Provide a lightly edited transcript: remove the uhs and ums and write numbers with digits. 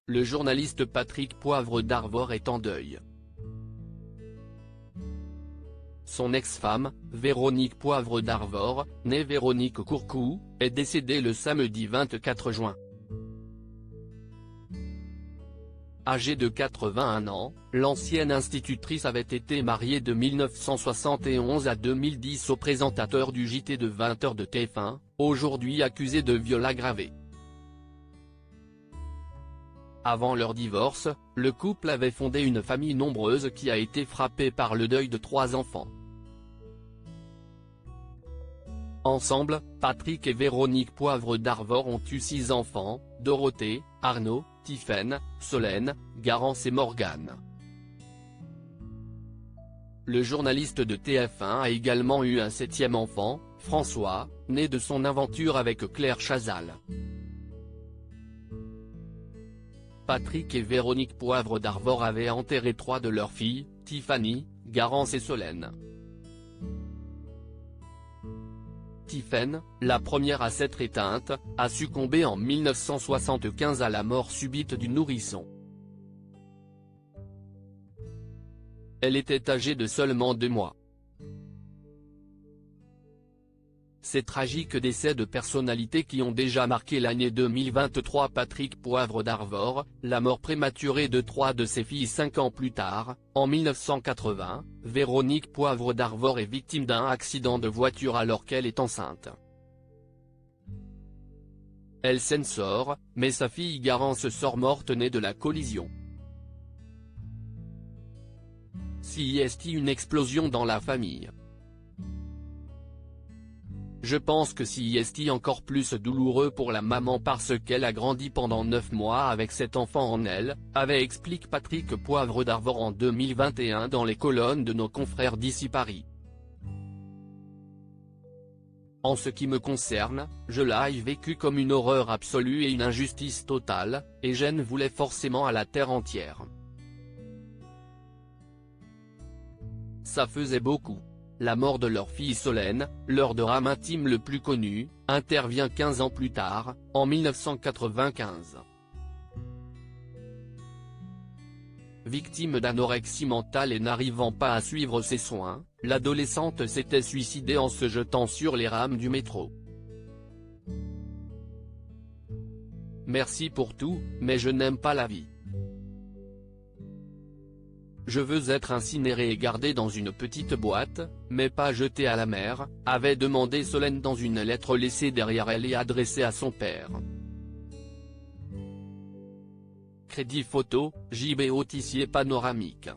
Le journaliste Patrick Poivre d'Arvor est en deuil. Son ex-femme, Véronique Poivre d'Arvor, née Véronique Courcou, est décédée le samedi 24 juin. Âgée de 81 ans, l'ancienne institutrice avait été mariée de 1971 à 2010 au présentateur du JT de 20h de TF1, aujourd'hui accusé de viol aggravé. Avant leur divorce, le couple avait fondé une famille nombreuse qui a été frappée par le deuil de 3 enfants. Ensemble, Patrick et Véronique Poivre d'Arvor ont eu 6 enfants, Dorothée, Arnaud, Tiphaine, Solène, Garance et Morgane. Le journaliste de TF1 a également eu un 7e enfant, François, né de son aventure avec Claire Chazal. Patrick et Véronique Poivre d'Arvor avaient enterré 3 de leurs filles, Tiffany, Garance et Solène. Tiphaine, la première à s'être éteinte, a succombé en 1975 à la mort subite du nourrisson. Elle était âgée de seulement 2 mois. Ces tragiques décès de personnalités qui ont déjà marqué l'année 2023. Patrick Poivre d'Arvor, la mort prématurée de 3 de ses filles 5 ans plus tard, en 1980, Véronique Poivre d'Arvor est victime d'un accident de voiture alors qu'elle est enceinte. Elle s'en sort, mais sa fille Garance sort morte née de la collision. CIST une explosion dans la famille. Je pense que CIST encore plus douloureux pour la maman parce qu'elle a grandi pendant 9 mois avec cet enfant en elle, avait expliqué Patrick Poivre d'Arvor en 2021 dans les colonnes de nos confrères d'ici Paris. En ce qui me concerne, je l'ai vécu comme une horreur absolue et une injustice totale, et je ne voulais forcément à la terre entière. Ça faisait beaucoup. La mort de leur fille Solène, leur drame intime le plus connu, intervient 15 ans plus tard, en 1995. Victime d'anorexie mentale et n'arrivant pas à suivre ses soins, l'adolescente s'était suicidée en se jetant sur les rames du métro. Merci pour tout, mais je n'aime pas la vie. Je veux être incinéré et gardé dans une petite boîte, mais pas jeté à la mer, avait demandé Solène dans une lettre laissée derrière elle et adressée à son père. Crédit photo, JB Tissier panoramique.